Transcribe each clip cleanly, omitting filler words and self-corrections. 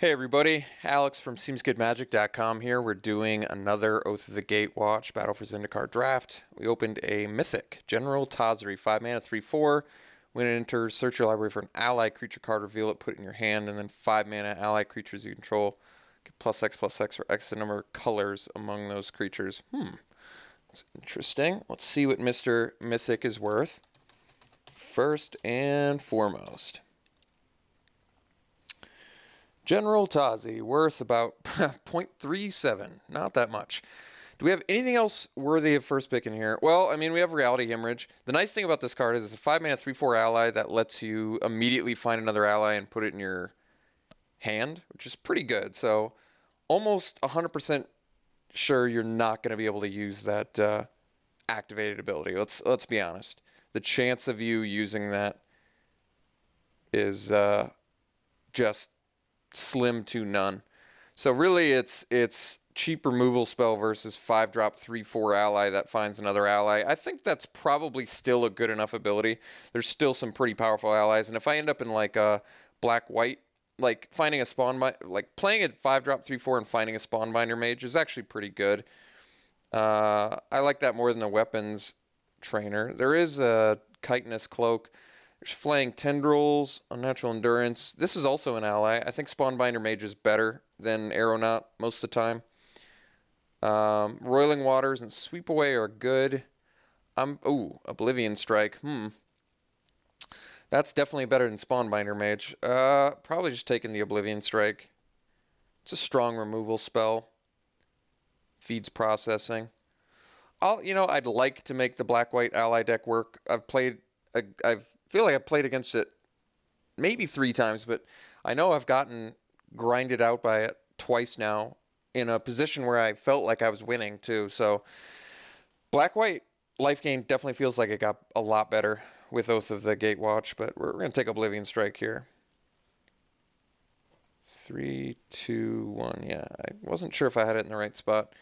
Hey everybody, Alex from SeemsGoodMagic.com here. We're doing another Oath of the Gatewatch Battle for Zendikar draft. We opened a Mythic, General Tazri, 5 mana, 3/4. When it enters, search your library for an ally creature card, reveal it, put it in your hand, and then 5 mana ally creatures you control. Get +X/+X for X the number of colors among those creatures. That's interesting. Let's see what Mr. Mythic is worth. First and foremost, General Tazi, worth about 0.37. Not that much. Do we have anything else worthy of first pick in here? Well, I mean, we have Reality Hemorrhage. The nice thing about this card is it's a 5 mana 3/4 ally that lets you immediately find another ally and put it in your hand, which is pretty good. So almost 100% sure you're not going to be able to use that activated ability. Let's be honest. The chance of you using that is just slim to none. So really it's cheap removal spell versus 5-drop 3/4 ally that finds another ally. I think that's probably still a good enough ability. There's still some pretty powerful allies, and if I end up in like a black-white, like finding a spawn like playing at 5-drop 3/4 and finding a spawnbinder mage is actually pretty good. I like that more than the weapons trainer. There is a chitinous cloak. There's Flaying Tendrils, Unnatural Endurance. This is also an ally. I think Spawnbinder Mage is better than Aeronaut most of the time. Roiling Waters and Sweep Away are good. Ooh, Oblivion Strike. That's definitely better than Spawnbinder Mage. Probably just taking the Oblivion Strike. It's a strong removal spell. Feeds processing. I'd like to make the black-white ally deck work. I feel like I've played against it maybe 3 times, but I know I've gotten grinded out by it twice now in a position where I felt like I was winning too. So black-white life gain definitely feels like it got a lot better with Oath of the Gatewatch, but we're going to take Oblivion Strike here. 3, 2, 1. Yeah, I wasn't sure if I had it in the right spot.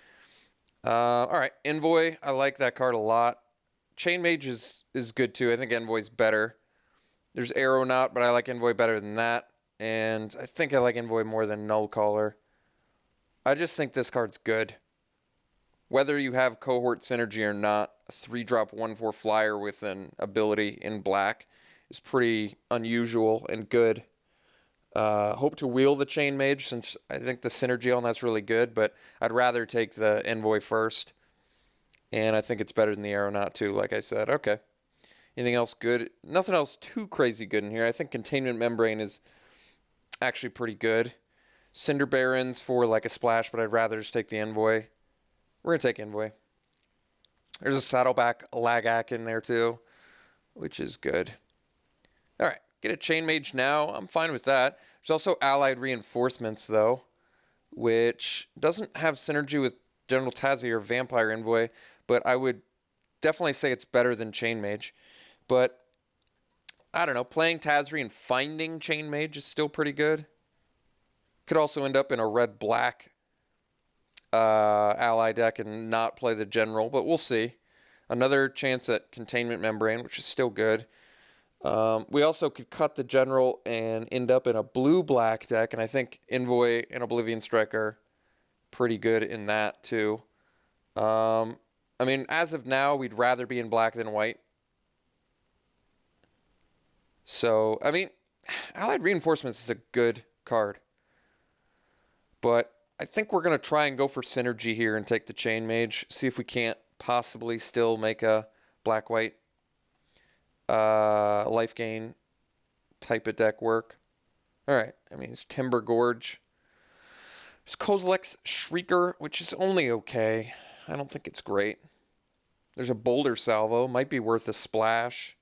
All right, Envoy. I like that card a lot. Chain Mage is good too. I think Envoy's better. There's Aeronaut, but I like Envoy better than that. And I think I like Envoy more than Null Caller. I just think this card's good. Whether you have Cohort Synergy or not, a 3-drop 1/4 flyer with an ability in black is pretty unusual and good. Hope to wheel the Chain Mage since I think the synergy on that's really good, but I'd rather take the Envoy first. And I think it's better than the Aeronaut too, like I said. Okay. Anything else good? Nothing else too crazy good in here. I think Containment Membrane is actually pretty good. Cinder Barons for like a splash, but I'd rather just take the Envoy. We're going to take Envoy. There's a Saddleback Lagak in there too, which is good. All right. Get a Chain Mage now. I'm fine with that. There's also Allied Reinforcements, though, which doesn't have synergy with General Tazi or Vampire Envoy, but I would definitely say it's better than Chain Mage. But, I don't know, playing Tazri and finding Chain Mage is still pretty good. Could also end up in a red-black ally deck and not play the General, but we'll see. Another chance at Containment Membrane, which is still good. We also could cut the General and end up in a blue-black deck, and I think Envoy and Oblivion Strike are pretty good in that, too. I mean, as of now, we'd rather be in black than white. So, I mean, Allied Reinforcements is a good card. But I think we're going to try and go for synergy here and take the Chain Mage. See if we can't possibly still make a black-white life gain type of deck work. Alright, I mean, it's Timber Gorge. There's Kozilek's Shrieker, which is only okay. I don't think it's great. There's a Boulder Salvo. Might be worth a splash.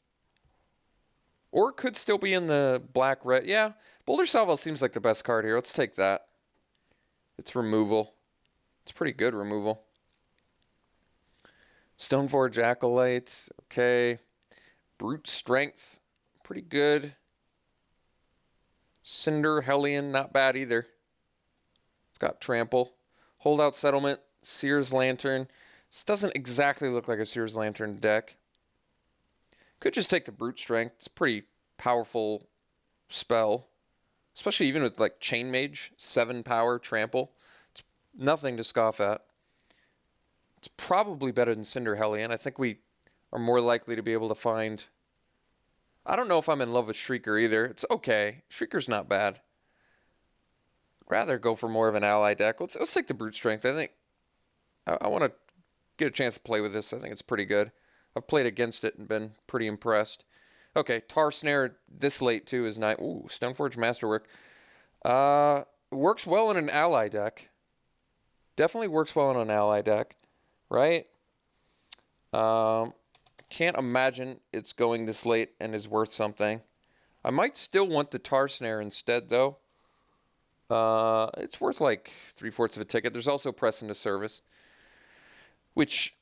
Or it could still be in the black-red. Yeah, Boulder Salvo seems like the best card here. Let's take that. It's removal. It's pretty good removal. Stoneforge Acolytes. Okay. Brute Strength. Pretty good. Cinder Hellion. Not bad either. It's got Trample. Holdout Settlement. Seer's Lantern. This doesn't exactly look like a Seer's Lantern deck. Could just take the Brute Strength. It's a pretty powerful spell. especially even with like Chain Mage, 7 power, trample. It's nothing to scoff at. It's probably better than Cinder Hellion. I think we are more likely to be able to find... I don't know if I'm in love with Shrieker either. It's okay. Shrieker's not bad. Rather go for more of an ally deck. Let's take the Brute Strength. I think I want to get a chance to play with this. I think it's pretty good. I've played against it and been pretty impressed. Okay, Tar Snare this late too is nice. Ooh, Stoneforge Masterwork. Works well in an ally deck. Definitely works well in an ally deck, right? Can't imagine it's going this late and is worth something. I might still want the Tar Snare instead, though. It's worth like 3/4 of a ticket. There's also Press into Service, which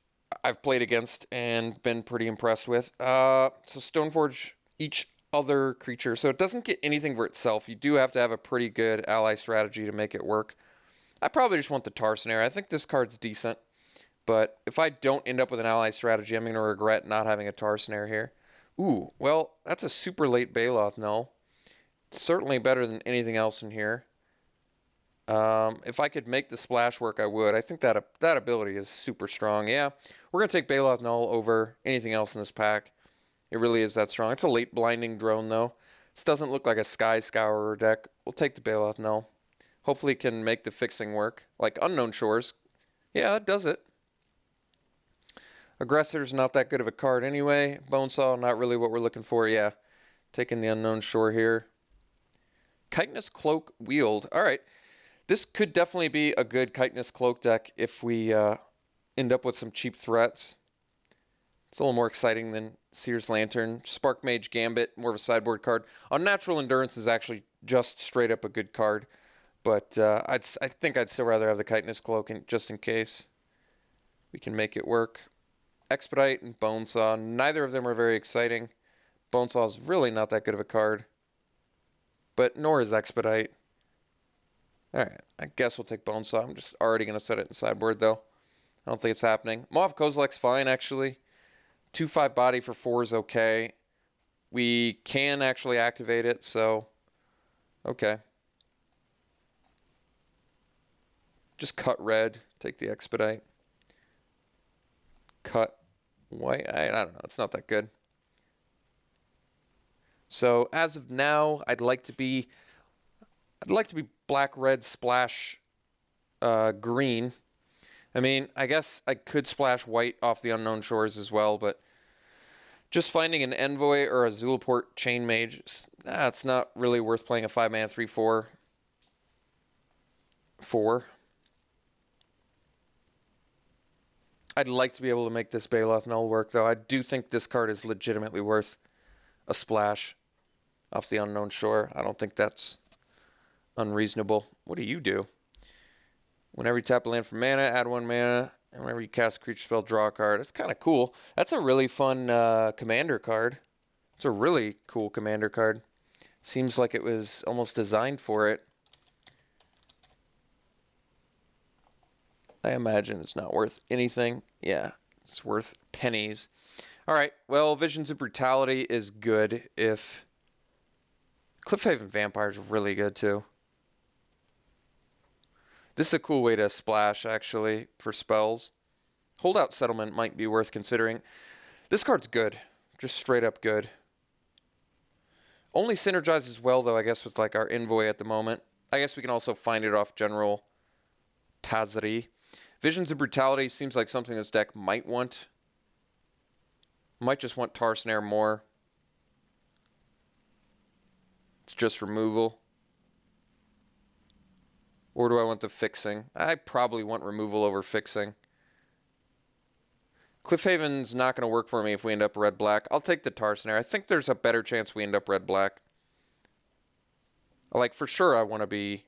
I've played against and been pretty impressed with. So Stoneforge, each other creature. So it doesn't get anything for itself. You do have to have a pretty good ally strategy to make it work. I probably just want the Tar Snare. I think this card's decent. But if I don't end up with an ally strategy, I'm going to regret not having a Tar Snare here. Ooh, well, that's a super late Baloth null. It's certainly better than anything else in here. If I could make the splash work, I would. I think that ability is super strong. Yeah, we're going to take Baloth null over anything else in this pack. It really is that strong. It's a late Blinding Drone, though. This doesn't look like a Sky Scourer deck. We'll take the Baloth null. Hopefully it can make the fixing work. Like Unknown Shores. Yeah, that does it. Aggressor's not that good of a card anyway. Bonesaw, not really what we're looking for. Yeah, taking the Unknown Shore here. Chitinous Cloak Wield. All right. This could definitely be a good Chitinous Cloak deck if we end up with some cheap threats. It's a little more exciting than Seer's Lantern. Spark Mage Gambit, more of a sideboard card. Unnatural Endurance is actually just straight up a good card. But I think I'd still rather have the Chitinous Cloak just in case we can make it work. Expedite and Bonesaw. Neither of them are very exciting. Bonesaw is really not that good of a card. But nor is Expedite. Alright, I guess we'll take Bonesaw. I'm just already going to set it in sideboard, though. I don't think it's happening. Mauve Kozilek's fine, actually. 2/5 body for 4 is okay. We can actually activate it, so... Okay. Just cut red. Take the Expedite. Cut white. I don't know. It's not that good. So as of now, I'd like to be black, red, splash, green. I mean, I guess I could splash white off the Unknown Shores as well, but just finding an Envoy or a Zulaport Chain Mage, it's not really worth playing a 5-mana 3/4. 4. I'd like to be able to make this Baloth null work, though. I do think this card is legitimately worth a splash off the Unknown Shore. I don't think that's unreasonable. What do? Whenever you tap a land for mana, add 1 mana. And whenever you cast a creature spell, draw a card. It's kind of cool. That's a really fun commander card. It's a really cool commander card. Seems like it was almost designed for it. I imagine it's not worth anything. Yeah, it's worth pennies. All right, well, Visions of Brutality is good if... Cliffhaven Vampire is really good, too. This is a cool way to splash, actually, for spells. Holdout Settlement might be worth considering. This card's good. Just straight up good. Only synergizes well, though, I guess, with like our Envoy at the moment. I guess we can also find it off General Tazri. Visions of Brutality seems like something this deck might want. Might just want Tar Snare more. It's just removal. Or do I want the fixing? I probably want removal over fixing. Cliffhaven's not going to work for me if we end up red-black. I'll take the Tar Snare. I think there's a better chance we end up red-black. Like, for sure I want to be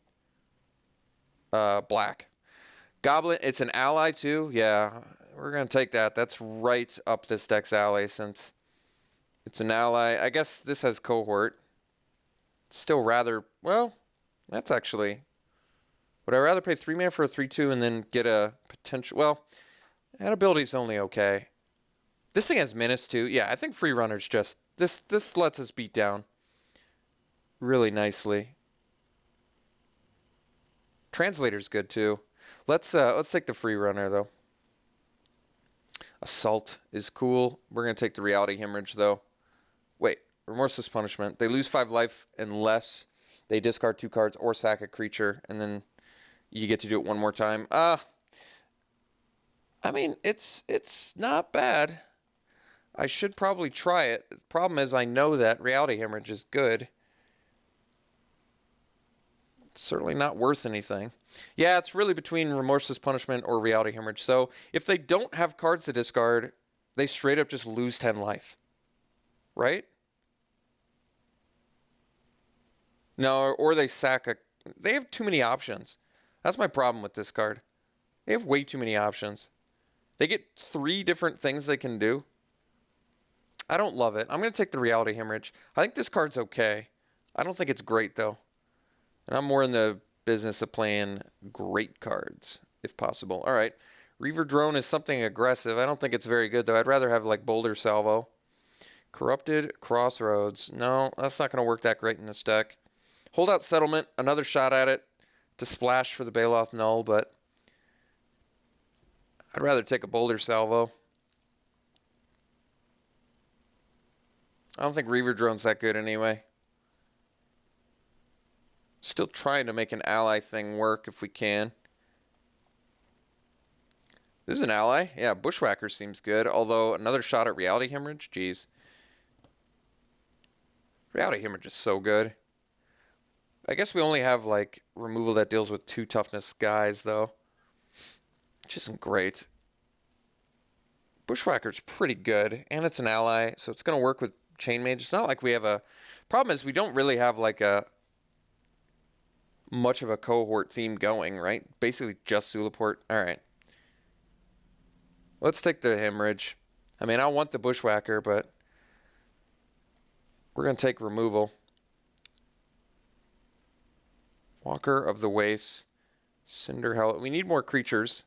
black. Goblin, it's an ally too? Yeah, we're going to take that. That's right up this deck's alley since it's an ally. I guess this has Cohort. Still rather, well, that's actually... Would I rather pay 3 mana for a 3/2 and then get a potential... Well, that ability's only okay. This thing has Menace too. Yeah, I think Free Runner's just... This lets us beat down really nicely. Translator's good too. Let's take the free runner though. Assault is cool. We're gonna take the reality hemorrhage though. Wait, remorseless punishment. They lose 5 life unless they discard 2 cards or sack a creature, and then you get to do it one more time. I mean, it's not bad. I should probably try it. The problem is I know that reality hemorrhage is good. It's certainly not worth anything. Yeah, it's really between remorseless punishment or reality hemorrhage. So if they don't have cards to discard, they straight up just lose 10 life. Right? No, or they sack a... They have too many options. That's my problem with this card. They have way too many options. They get 3 different things they can do. I don't love it. I'm going to take the reality hemorrhage. I think this card's okay. I don't think it's great, though. And I'm more in the business of playing great cards, if possible. All right. Reaver Drone is something aggressive. I don't think it's very good, though. I'd rather have, like, Boulder Salvo. Corrupted Crossroads. No, that's not going to work that great in this deck. Holdout Settlement. Another shot at it to splash for the Baloth Null, but I'd rather take a Boulder Salvo. I don't think Reaver Drone's that good anyway. Still trying to make an ally thing work if we can. This is an ally. Yeah, Bushwhacker seems good. Although another shot at Reality Hemorrhage. Jeez. Reality Hemorrhage is so good. I guess we only have like removal that deals with 2 toughness guys though. Which isn't great. Bushwhacker's pretty good. And it's an ally. So it's going to work with Chain Mage. It's not like we have a... Problem is we don't really have like a... much of a cohort team going, right? Basically just Zulaport. Alright. Let's take the hemorrhage. I mean, I want the Bushwhacker, but we're going to take removal. Walker of the Wastes. Cinderhell. We need more creatures.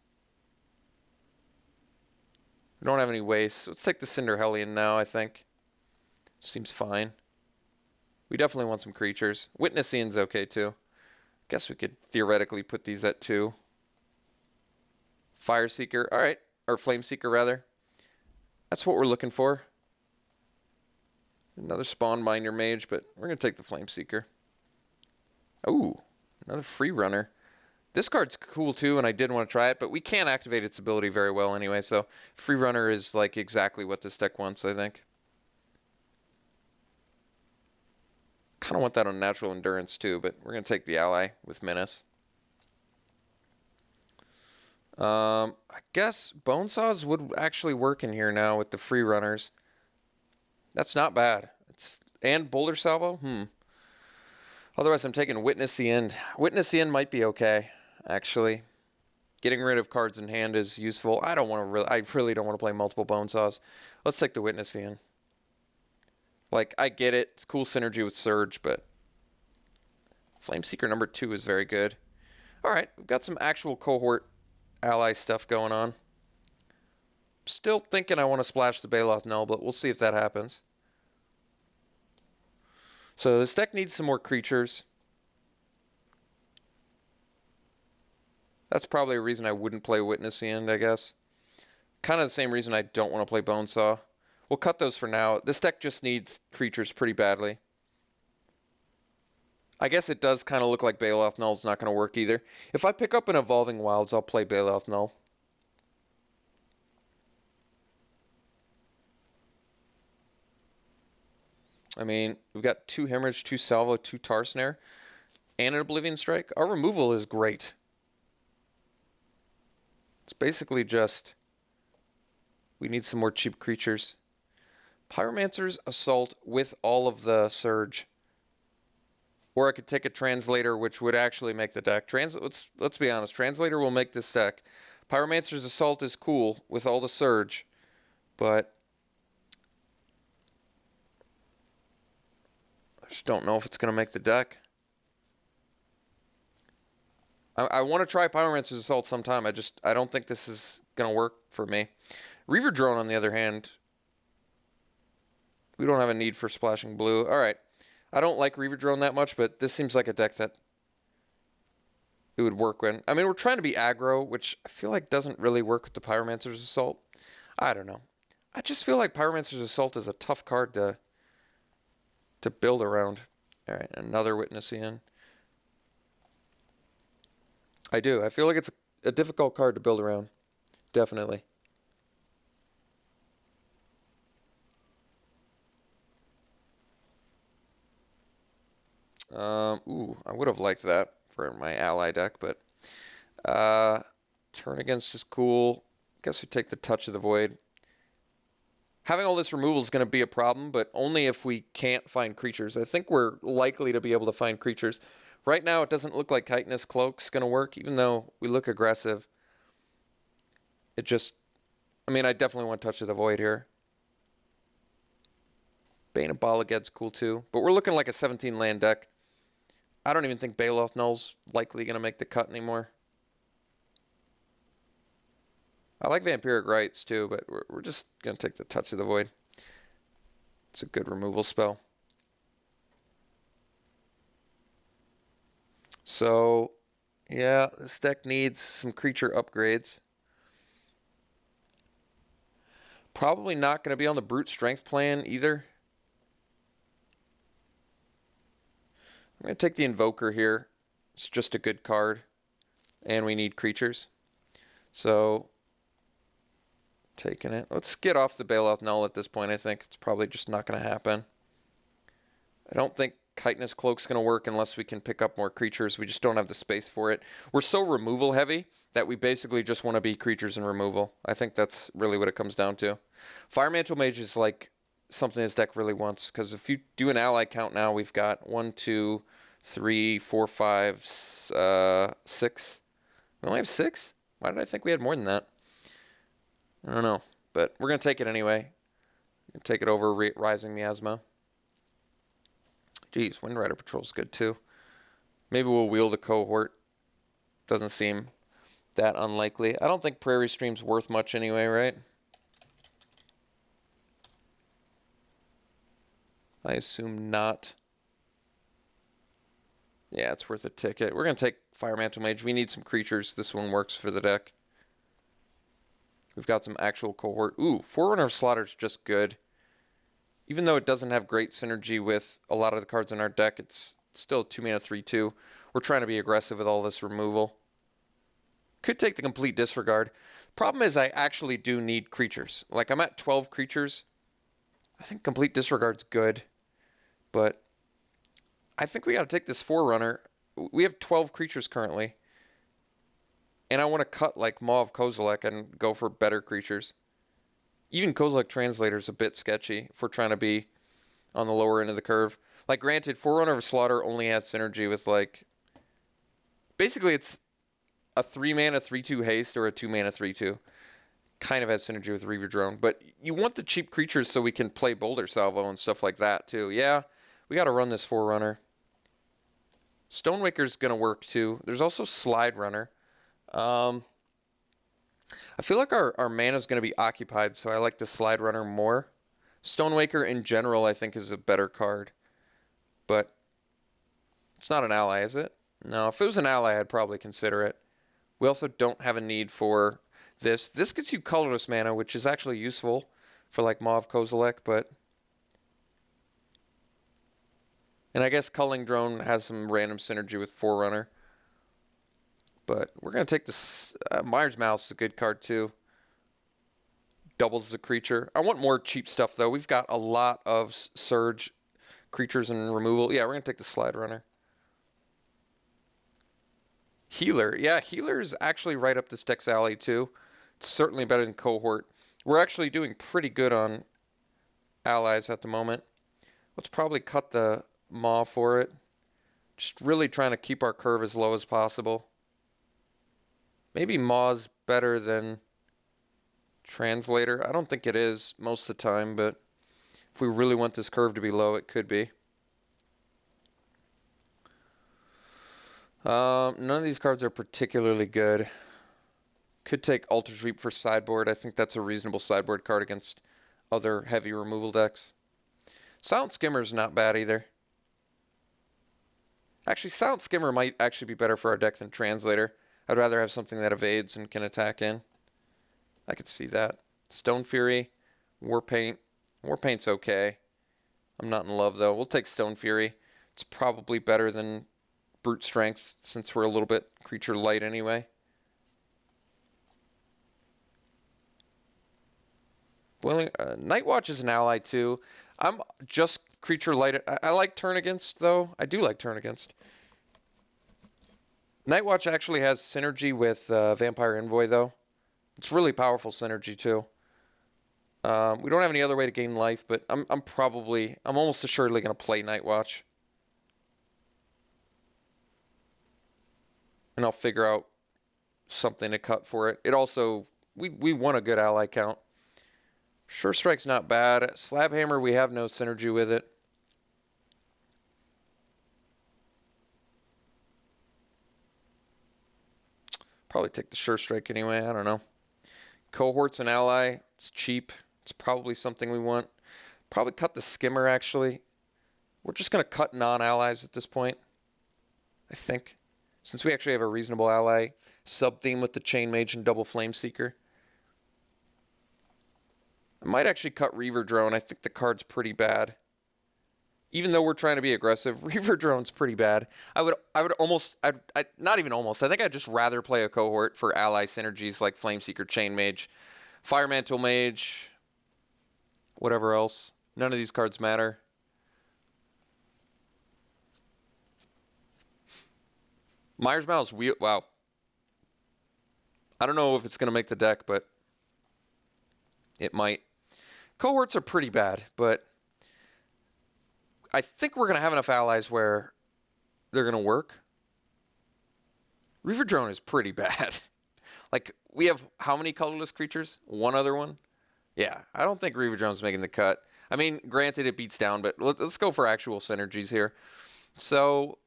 We don't have any wastes. Let's take the Cinderhellion now, I think. Seems fine. We definitely want some creatures. Witnessing's okay, too. Guess we could theoretically put these at 2. Fire Seeker. All right. Or Flame Seeker, rather. That's what we're looking for. Another Spawn Minder Mage, but we're going to take the Flame Seeker. Ooh, another Free Runner. This card's cool, too, and I did want to try it, but we can't activate its ability very well anyway, so Free Runner is like exactly what this deck wants, I think. Kind of want that on Natural Endurance, too, but we're going to take the ally with Menace. I guess Bonesaws would actually work in here now with the Free Runners. That's not bad. And Boulder Salvo? Otherwise, I'm taking Witness the End. Witness the End might be okay, actually. Getting rid of cards in hand is useful. I really don't want to play multiple Bonesaws. Let's take the Witness the End. Like, I get it. It's cool synergy with Surge, but Flameseeker number 2 is very good. All right, we've got some actual cohort ally stuff going on. Still thinking I want to splash the Baloth Null, but we'll see if that happens. So this deck needs some more creatures. That's probably a reason I wouldn't play Witness the End, I guess. Kind of the same reason I don't want to play Bonesaw. We'll cut those for now. This deck just needs creatures pretty badly. I guess it does kind of look like Baloth Null's not going to work either. If I pick up an Evolving Wilds, I'll play Baloth Null. I mean, we've got 2 Hemorrhage, 2 Salvo, 2 Tar Snare, and an Oblivion Strike. Our removal is great. It's basically just... we need some more cheap creatures. Pyromancer's Assault with all of the Surge. Or I could take a Translator, which would actually make the deck. Let's be honest. Translator will make this deck. Pyromancer's Assault is cool with all the Surge. But I just don't know if it's going to make the deck. I want to try Pyromancer's Assault sometime. I don't think this is going to work for me. Reaver Drone, on the other hand, we don't have a need for splashing blue. All right. I don't like Reaver Drone that much, but this seems like a deck that it would work when. I mean, we're trying to be aggro, which I feel like doesn't really work with the Pyromancer's Assault. I don't know. I just feel like Pyromancer's Assault is a tough card to build around. All right, another Witness in. I do. I feel like it's a difficult card to build around. Definitely. Ooh, I would have liked that for my ally deck, but turn against is cool. Guess we take the Touch of the Void. Having all this removal is going to be a problem, but only if we can't find creatures. I think we're likely to be able to find creatures. Right now, it doesn't look like Chitinous Cloak's going to work, even though we look aggressive. It just... I mean, I definitely want Touch of the Void here. Bane of Balaged's cool too, but we're looking like a 17 land deck. I don't even think Baloth Null's likely going to make the cut anymore. I like Vampiric Rites too, but we're just going to take the Touch of the Void. It's a good removal spell. So, yeah, this deck needs some creature upgrades. Probably not going to be on the Brute Strength plan either. I'm going to take the Invoker here. It's just a good card. And we need creatures. So, taking it. Let's get off the Baloth Null at this point, I think. It's probably just not going to happen. I don't think Chitinous Cloak's going to work unless we can pick up more creatures. We just don't have the space for it. We're so removal heavy that we basically just want to be creatures and removal. I think that's really what it comes down to. Fire Mantle Mage is like something this deck really wants, because if you do an ally count now, we've got 1, 2, 3, 4, 5, 6. We only have 6? Why did I think we had more than that? I don't know, but we're going to take it anyway. Take it over Rising Miasma. Geez, Wind Rider Patrol's good too. Maybe we'll wield a Cohort. Doesn't seem that unlikely. I don't think Prairie Stream's worth much anyway, right? I assume not. Yeah, it's worth a ticket. We're going to take Fire Mantle Mage. We need some creatures. This one works for the deck. We've got some actual Cohort. Ooh, Forerunner of Slaughter's just good. Even though it doesn't have great synergy with a lot of the cards in our deck, it's still 2 mana 3/2. We're trying to be aggressive with all this removal. Could take the complete disregard. Problem is I actually do need creatures. Like, I'm at 12 creatures. I think complete disregard's good. But I think we got to take this Forerunner. We have 12 creatures currently. And I want to cut like Maw of Kozilek and go for better creatures. Even Kozilek Translator's a bit sketchy if we're trying to be on the lower end of the curve. Like, granted, Forerunner of Slaughter only has synergy with, like... Basically, it's a 3 mana 3/2 haste or a 2 mana 3/2. Kind of has synergy with Reaver Drone. But you want the cheap creatures so we can play Boulder Salvo and stuff like that, too. Yeah, we got to run this Forerunner. Stonewaker's going to work, too. There's also Slide Runner. I feel like our mana's going to be occupied, so I like the Slide Runner more. Stonewaker in general, I think, is a better card. But it's not an ally, is it? No, if it was an ally, I'd probably consider it. We also don't have a need for this. This gets you colorless mana, which is actually useful for, like, Maw of Kozilek, but... And I guess Culling Drone has some random synergy with Forerunner. But we're going to take this. Myers Mouse is a good card too. Doubles the creature. I want more cheap stuff though. We've got a lot of Surge creatures and removal. Yeah, we're going to take the Slide Runner. Healer. Yeah, Healer is actually right up this deck's alley too. It's certainly better than Cohort. We're actually doing pretty good on allies at the moment. Let's probably cut the Maw for it. Just really trying to keep our curve as low as possible. Maybe Maw's better than Translator. I don't think it is most of the time, but if we really want this curve to be low, it could be. None of these cards are particularly good. Could take Alter's Reap for sideboard. I think that's a reasonable sideboard card against other heavy removal decks. Silent Skimmer's not bad either. Actually, Silent Skimmer might actually be better for our deck than Translator. I'd rather have something that evades and can attack in. I could see that. Stone Fury, Warpaint. Warpaint's okay. I'm not in love, though. We'll take Stone Fury. It's probably better than Brute Strength, since we're a little bit creature light anyway. Nightwatch is an ally, too. I'm just creature light. I like turn against, though. I do like turn against. Nightwatch actually has synergy with Vampire Envoy, though. It's really powerful synergy, too. We don't have any other way to gain life, but I'm almost assuredly going to play Nightwatch. And I'll figure out something to cut for it. It also, we want a good ally count. Sure Strike's not bad. Slab Hammer, we have no synergy with it. Probably take the Sure Strike anyway. I don't know. Cohort's an ally. It's cheap. It's probably something we want. Probably cut the Skimmer, actually. We're just going to cut non-allies at this point, I think. Since we actually have a reasonable ally sub-theme with the Chain Mage and Double Flame Seeker. I might actually cut Reaver Drone. I think the card's pretty bad. Even though we're trying to be aggressive, Reaver Drone's pretty bad. I would almost, not even almost, I think I'd just rather play a Cohort for ally synergies like Flameseeker, Chain Mage, Fire Mantle Mage, whatever else. None of these cards matter. Myers Mouse, wow. I don't know if it's going to make the deck, but it might. Cohorts are pretty bad, but I think we're going to have enough allies where they're going to work. Reaver Drone is pretty bad. Like, we have how many colorless creatures? One other one? Yeah, I don't think Reaver Drone's making the cut. I mean, granted, it beats down, but let's go for actual synergies here. So,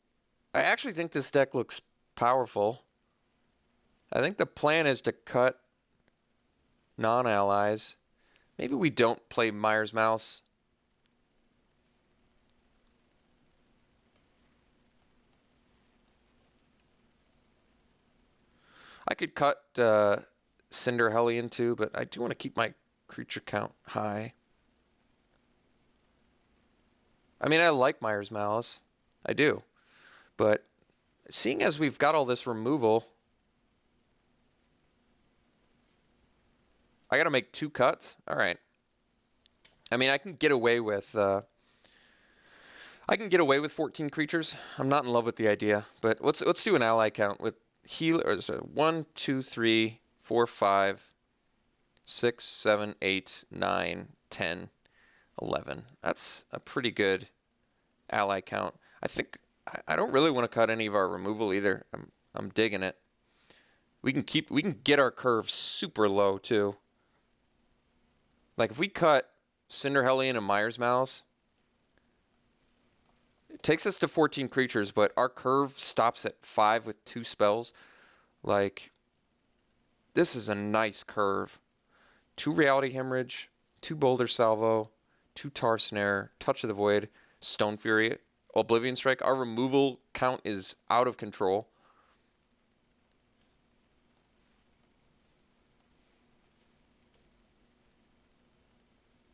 I actually think this deck looks powerful. I think the plan is to cut non-allies. Maybe we don't play Myers Mouse. I could cut Cinder Hellion too, but I do want to keep my creature count high. I mean, I like Myers Mouse. I do. But seeing as we've got all this removal, I got to make 2 cuts? All right. I mean, I can get away with 14 creatures. I'm not in love with the idea, but let's do an ally count with healers. 1, 2, 3, 4, 5, 6, 7, 8, 9, 10, 11. That's a pretty good ally count. I think I don't really want to cut any of our removal either. I'm digging it. We can get our curve super low too. Like if we cut Cinder Hellion and Myers Mouse, it takes us to 14 creatures, but our curve stops at 5 with 2 spells. Like, this is a nice curve. 2 Reality Hemorrhage, 2 Boulder Salvo, 2 Tar Snare, Touch of the Void, Stone Fury, Oblivion Strike. Our removal count is out of control.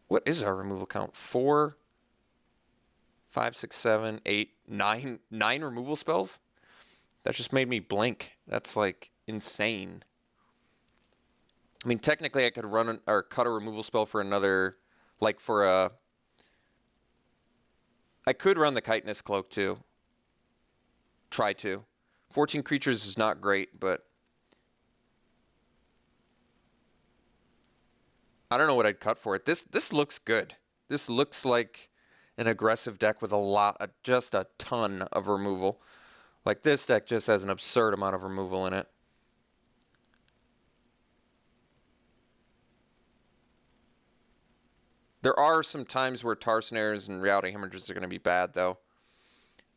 What is our removal count? 4, 5, 6, 7, 8, 9 removal spells? That just made me blink. That's like insane. I mean, technically I could run or cut a removal spell for another, like for a... I could run the Chitinous Cloak too. Try to. 14 creatures is not great, but... I don't know what I'd cut for it. This looks good. This looks like an aggressive deck with just a ton of removal. Like this deck just has an absurd amount of removal in it. There are some times where Tar Snares and Reality Hemorrhages are going to be bad, though.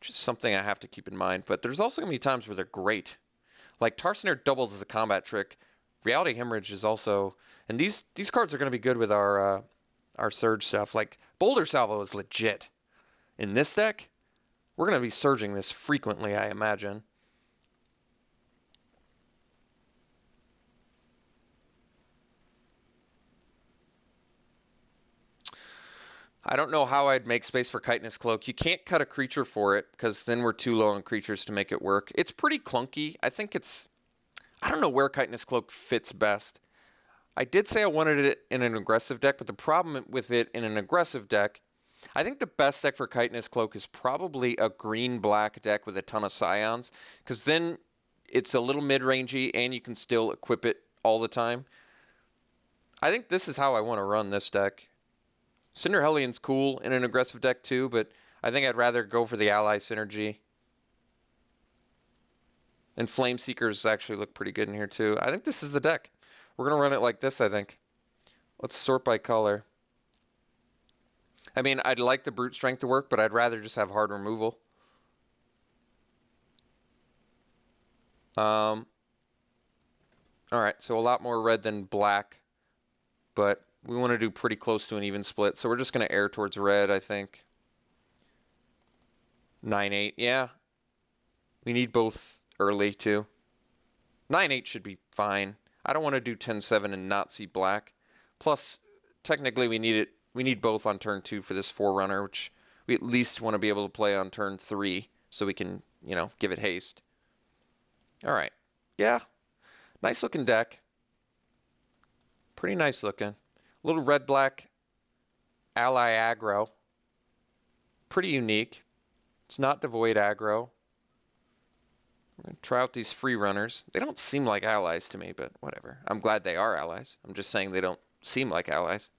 Just something I have to keep in mind. But there's also going to be times where they're great. Like Tar Snare doubles as a combat trick. Reality Hemorrhage is also... And these cards are going to be good with our Surge stuff. Like, Boulder Salvo is legit. In this deck, We're going to be surging this frequently, I imagine. I don't know how I'd make space for Chitinous Cloak. You can't cut a creature for it because then we're too low on creatures to make it work. It's pretty clunky. I think it's... I don't know where Chitinous Cloak fits best. I did say I wanted it in an aggressive deck, but the problem with it in an aggressive deck, I think the best deck for Chitinous Cloak is probably a green-black deck with a ton of Scions, because then it's a little mid-rangey and you can still equip it all the time. I think this is how I want to run this deck. Cinder Hellion's cool in an aggressive deck too, but I think I'd rather go for the ally synergy. And Flame Seekers actually look pretty good in here too. I think this is the deck. We're going to run it like this, I think. Let's sort by color. I mean, I'd like the Brute Strength to work, but I'd rather just have hard removal. Alright, so a lot more red than black, but we want to do pretty close to an even split, so we're just going to err towards red, I think. 9-8, yeah. We need both early, too. 9-8 should be fine. I don't want to do 10-7 and not see black. Plus, technically, we need both on turn 2 for this Forerunner, which we at least want to be able to play on turn 3, so we can, you know, give it haste. Alright. Yeah. Nice looking deck. Pretty nice looking. Little red-black ally aggro. Pretty unique. It's not devoid aggro. We're going to try out these free runners. They don't seem like allies to me, but whatever. I'm glad they are allies. I'm just saying they don't seem like allies.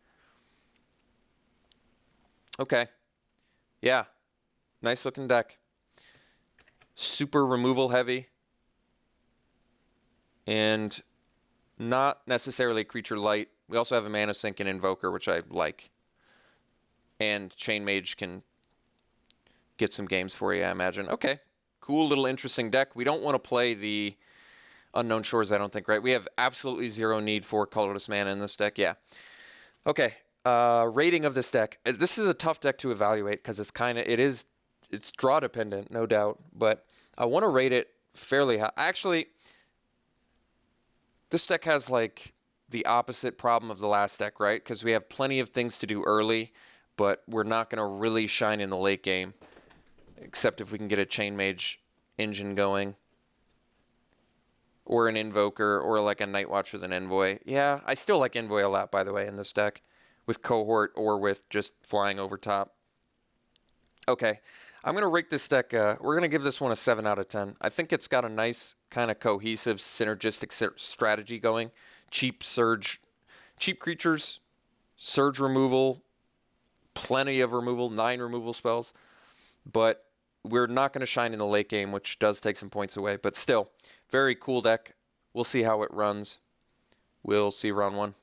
Okay. Yeah. Nice looking deck. Super removal heavy. And not necessarily creature light. We also have a Mana Sink and Invoker, which I like. And Chain Mage can get some games for you, I imagine. Okay. Cool little interesting deck. We don't want to play the Unknown Shores, I don't think, right? We have absolutely zero need for colorless mana in this deck. Yeah. Okay. Rating of this deck. This is a tough deck to evaluate because it's draw dependent, no doubt. But I want to rate it fairly high. Actually, this deck has like the opposite problem of the last deck, right? Because we have plenty of things to do early, but we're not going to really shine in the late game, except if we can get a Chain Mage engine going, or an Invoker, or like a Nightwatch with an Envoy. Yeah, I still like Envoy a lot, by the way, in this deck, with Cohort or with just flying over top. Okay, I'm going to rate this deck. We're going to give this one a 7 out of 10. I think it's got a nice kind of cohesive, synergistic strategy going. Cheap creatures, surge removal, plenty of removal, 9 removal spells. But we're not going to shine in the late game, which does take some points away. But still, very cool deck. We'll see how it runs. We'll see round 1.